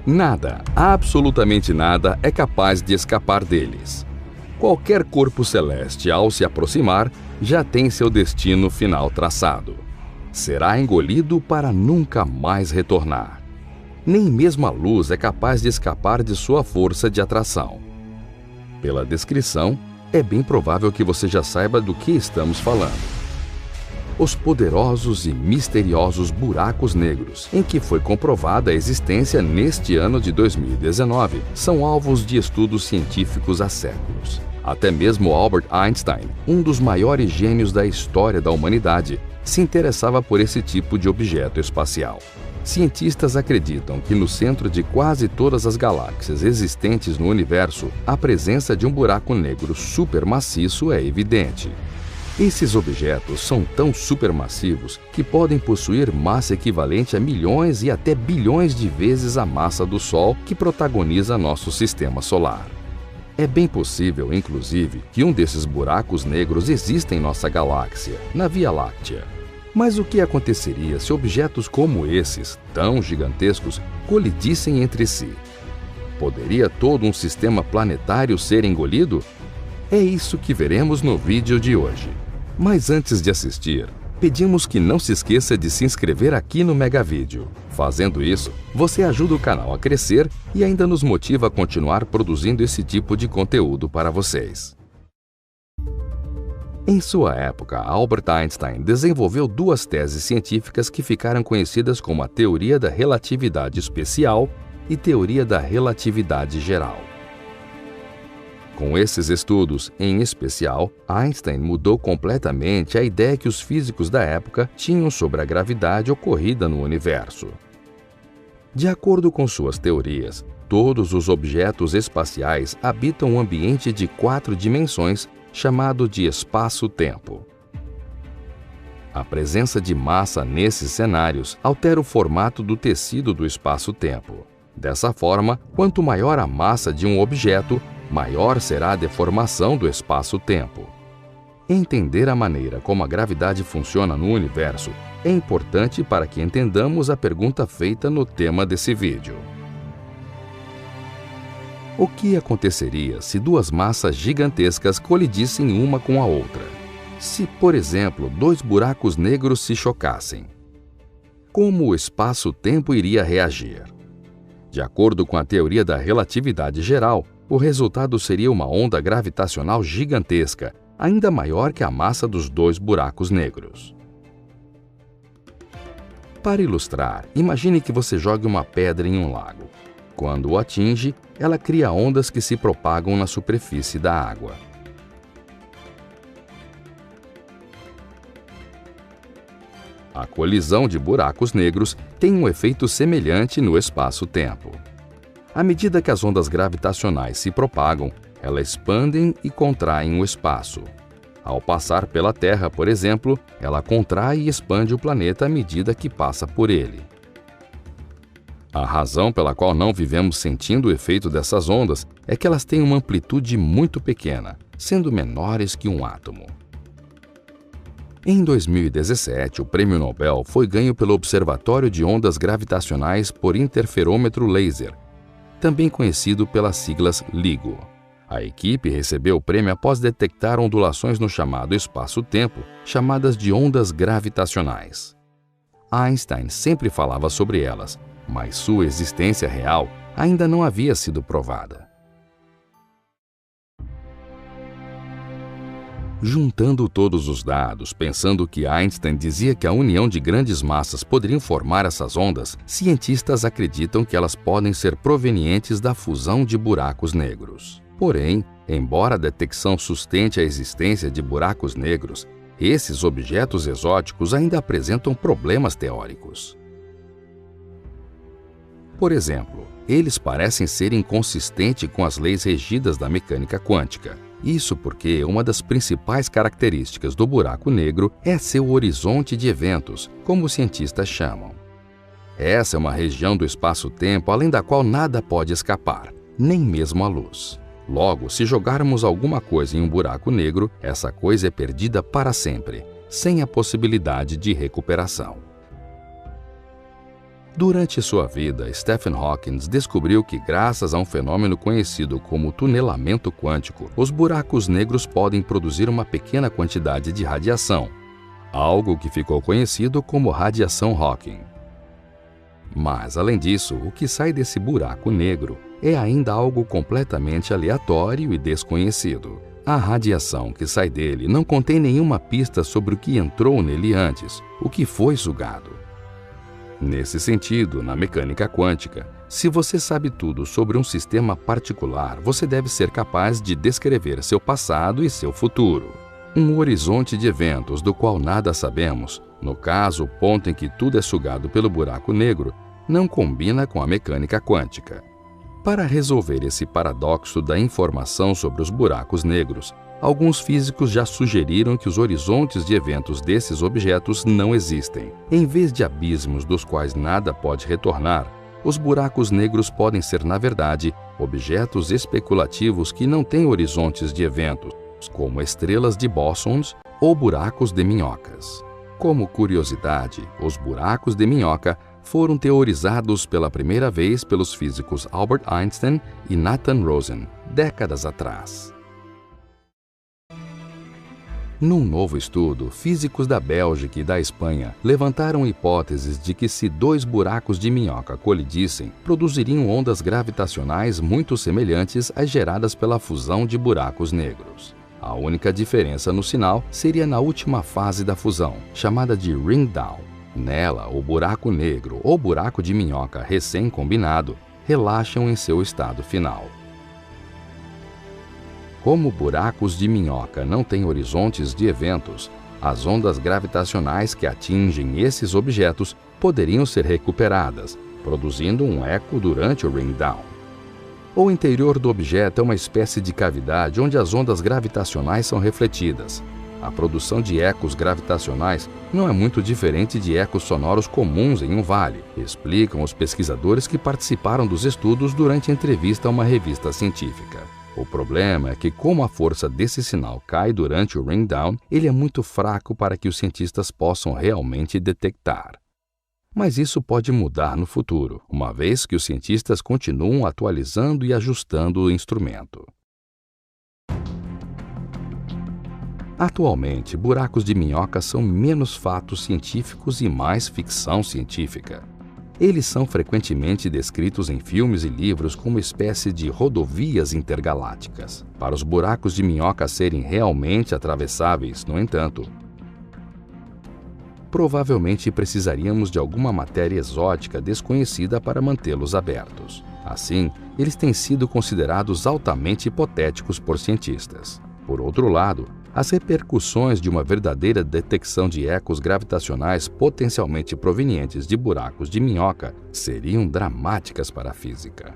Nada, absolutamente nada, é capaz de escapar deles. Qualquer corpo celeste, ao se aproximar, já tem seu destino final traçado. Será engolido para nunca mais retornar. Nem mesmo a luz é capaz de escapar de sua força de atração. Pela descrição, é bem provável que você já saiba do que estamos falando. Os poderosos e misteriosos buracos negros, em que foi comprovada a existência neste ano de 2019, são alvos de estudos científicos há séculos. Até mesmo Albert Einstein, um dos maiores gênios da história da humanidade, se interessava por esse tipo de objeto espacial. Cientistas acreditam que no centro de quase todas as galáxias existentes no universo, a presença de um buraco negro supermaciço é evidente. Esses objetos são tão supermassivos que podem possuir massa equivalente a milhões e até bilhões de vezes a massa do Sol que protagoniza nosso sistema solar. É bem possível, inclusive, que um desses buracos negros exista em nossa galáxia, na Via Láctea. Mas o que aconteceria se objetos como esses, tão gigantescos, colidissem entre si? Poderia todo um sistema planetário ser engolido? É isso que veremos no vídeo de hoje. Mas antes de assistir, pedimos que não se esqueça de se inscrever aqui no Megavídeo. Fazendo isso, você ajuda o canal a crescer e ainda nos motiva a continuar produzindo esse tipo de conteúdo para vocês. Em sua época, Albert Einstein desenvolveu duas teses científicas que ficaram conhecidas como a teoria da relatividade especial e teoria da relatividade geral. Com esses estudos, em especial, Einstein mudou completamente a ideia que os físicos da época tinham sobre a gravidade ocorrida no universo. De acordo com suas teorias, todos os objetos espaciais habitam um ambiente de 4 dimensões chamado de espaço-tempo. A presença de massa nesses cenários altera o formato do tecido do espaço-tempo. Dessa forma, quanto maior a massa de um objeto, maior será a deformação do espaço-tempo. Entender a maneira como a gravidade funciona no universo é importante para que entendamos a pergunta feita no tema desse vídeo. O que aconteceria se duas massas gigantescas colidissem uma com a outra? Se, por exemplo, 2 buracos negros se chocassem? Como o espaço-tempo iria reagir? De acordo com a teoria da relatividade geral, o resultado seria uma onda gravitacional gigantesca, ainda maior que a massa dos 2 buracos negros. Para ilustrar, imagine que você jogue uma pedra em um lago. Quando o atinge, ela cria ondas que se propagam na superfície da água. A colisão de buracos negros tem um efeito semelhante no espaço-tempo. À medida que as ondas gravitacionais se propagam, elas expandem e contraem o espaço. Ao passar pela Terra, por exemplo, ela contrai e expande o planeta à medida que passa por ele. A razão pela qual não vivemos sentindo o efeito dessas ondas é que elas têm uma amplitude muito pequena, sendo menores que um átomo. Em 2017, o Prêmio Nobel foi ganho pelo Observatório de Ondas Gravitacionais por Interferômetro Laser, também conhecido pelas siglas LIGO. A equipe recebeu o prêmio após detectar ondulações no chamado espaço-tempo, chamadas de ondas gravitacionais. Einstein sempre falava sobre elas, mas sua existência real ainda não havia sido provada. Juntando todos os dados, pensando que Einstein dizia que a união de grandes massas poderiam formar essas ondas, cientistas acreditam que elas podem ser provenientes da fusão de buracos negros. Porém, embora a detecção sustente a existência de buracos negros, esses objetos exóticos ainda apresentam problemas teóricos. Por exemplo, eles parecem ser inconsistentes com as leis regidas da mecânica quântica. Isso porque uma das principais características do buraco negro é seu horizonte de eventos, como os cientistas chamam. Essa é uma região do espaço-tempo além da qual nada pode escapar, nem mesmo a luz. Logo, se jogarmos alguma coisa em um buraco negro, essa coisa é perdida para sempre, sem a possibilidade de recuperação. Durante sua vida, Stephen Hawking descobriu que, graças a um fenômeno conhecido como tunelamento quântico, os buracos negros podem produzir uma pequena quantidade de radiação, algo que ficou conhecido como radiação Hawking. Mas, além disso, o que sai desse buraco negro é ainda algo completamente aleatório e desconhecido. A radiação que sai dele não contém nenhuma pista sobre o que entrou nele antes, o que foi sugado. Nesse sentido, na mecânica quântica, se você sabe tudo sobre um sistema particular, você deve ser capaz de descrever seu passado e seu futuro. Um horizonte de eventos do qual nada sabemos, no caso o ponto em que tudo é sugado pelo buraco negro, não combina com a mecânica quântica. Para resolver esse paradoxo da informação sobre os buracos negros, alguns físicos já sugeriram que os horizontes de eventos desses objetos não existem. Em vez de abismos dos quais nada pode retornar, os buracos negros podem ser, na verdade, objetos especulativos que não têm horizontes de eventos, como estrelas de bósons ou buracos de minhocas. Como curiosidade, os buracos de minhoca foram teorizados pela primeira vez pelos físicos Albert Einstein e Nathan Rosen, décadas atrás. Num novo estudo, físicos da Bélgica e da Espanha levantaram hipóteses de que se dois buracos de minhoca colidissem, produziriam ondas gravitacionais muito semelhantes às geradas pela fusão de buracos negros. A única diferença no sinal seria na última fase da fusão, chamada de ring down. Nela, o buraco negro ou buraco de minhoca recém-combinado relaxam em seu estado final. Como buracos de minhoca não têm horizontes de eventos, as ondas gravitacionais que atingem esses objetos poderiam ser recuperadas, produzindo um eco durante o ring down. O interior do objeto é uma espécie de cavidade onde as ondas gravitacionais são refletidas. A produção de ecos gravitacionais não é muito diferente de ecos sonoros comuns em um vale, explicam os pesquisadores que participaram dos estudos durante a entrevista a uma revista científica. O problema é que, como a força desse sinal cai durante o ring down, ele é muito fraco para que os cientistas possam realmente detectar. Mas isso pode mudar no futuro, uma vez que os cientistas continuam atualizando e ajustando o instrumento. Atualmente, buracos de minhoca são menos fatos científicos e mais ficção científica. Eles são frequentemente descritos em filmes e livros como espécie de rodovias intergalácticas. Para os buracos de minhoca serem realmente atravessáveis, no entanto, provavelmente precisaríamos de alguma matéria exótica desconhecida para mantê-los abertos. Assim, eles têm sido considerados altamente hipotéticos por cientistas. Por outro lado, as repercussões de uma verdadeira detecção de ecos gravitacionais potencialmente provenientes de buracos de minhoca seriam dramáticas para a física.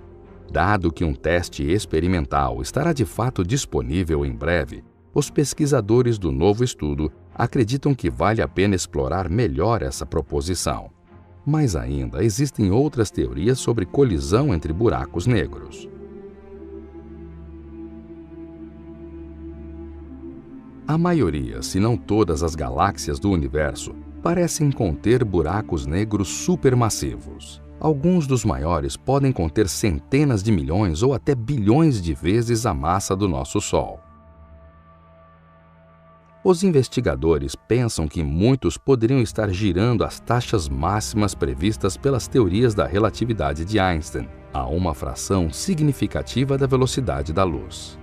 Dado que um teste experimental estará de fato disponível em breve, os pesquisadores do novo estudo acreditam que vale a pena explorar melhor essa proposição. Mas ainda existem outras teorias sobre colisão entre buracos negros. A maioria, se não todas as galáxias do universo, parecem conter buracos negros supermassivos. Alguns dos maiores podem conter centenas de milhões ou até bilhões de vezes a massa do nosso Sol. Os investigadores pensam que muitos poderiam estar girando às taxas máximas previstas pelas teorias da relatividade de Einstein, a uma fração significativa da velocidade da luz.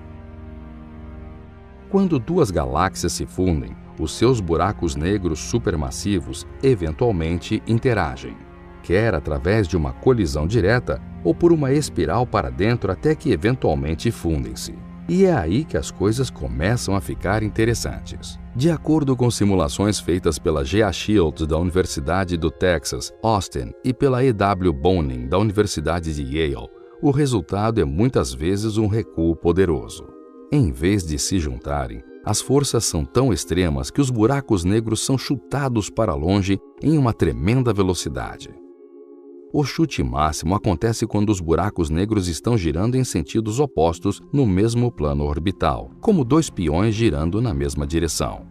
Quando duas galáxias se fundem, os seus buracos negros supermassivos eventualmente interagem, quer através de uma colisão direta ou por uma espiral para dentro até que eventualmente fundem-se. E é aí que as coisas começam a ficar interessantes. De acordo com simulações feitas pela G.A. Shields da Universidade do Texas, Austin, e pela E.W. Bonin da Universidade de Yale, o resultado é muitas vezes um recuo poderoso. Em vez de se juntarem, as forças são tão extremas que os buracos negros são chutados para longe em uma tremenda velocidade. O chute máximo acontece quando os buracos negros estão girando em sentidos opostos no mesmo plano orbital, como dois peões girando na mesma direção.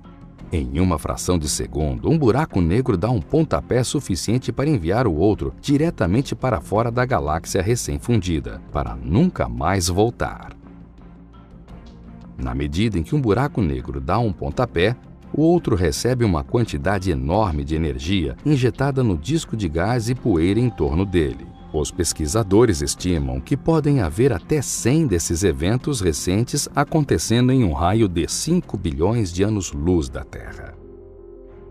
Em uma fração de segundo, um buraco negro dá um pontapé suficiente para enviar o outro diretamente para fora da galáxia recém-fundida, para nunca mais voltar. Na medida em que um buraco negro dá um pontapé, o outro recebe uma quantidade enorme de energia injetada no disco de gás e poeira em torno dele. Os pesquisadores estimam que podem haver até 100 desses eventos recentes acontecendo em um raio de 5 bilhões de anos-luz da Terra.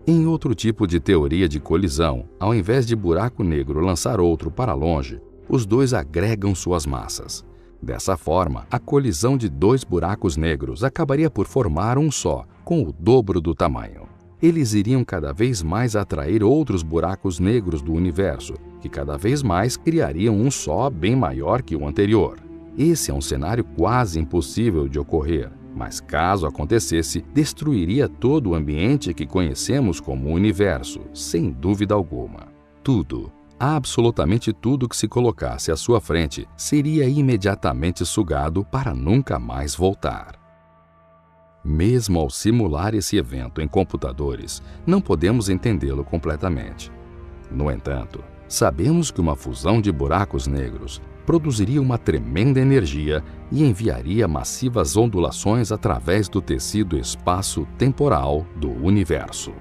Em outro tipo de teoria de colisão, ao invés de buraco negro lançar outro para longe, os dois agregam suas massas. Dessa forma, a colisão de dois buracos negros acabaria por formar um só, com o dobro do tamanho. Eles iriam cada vez mais atrair outros buracos negros do universo, que cada vez mais criariam um só bem maior que o anterior. Esse é um cenário quase impossível de ocorrer, mas caso acontecesse, destruiria todo o ambiente que conhecemos como universo, sem dúvida alguma. Tudo, absolutamente tudo que se colocasse à sua frente, seria imediatamente sugado para nunca mais voltar. Mesmo ao simular esse evento em computadores, não podemos entendê-lo completamente. No entanto, sabemos que uma fusão de buracos negros produziria uma tremenda energia e enviaria massivas ondulações através do tecido espaço-temporal do universo.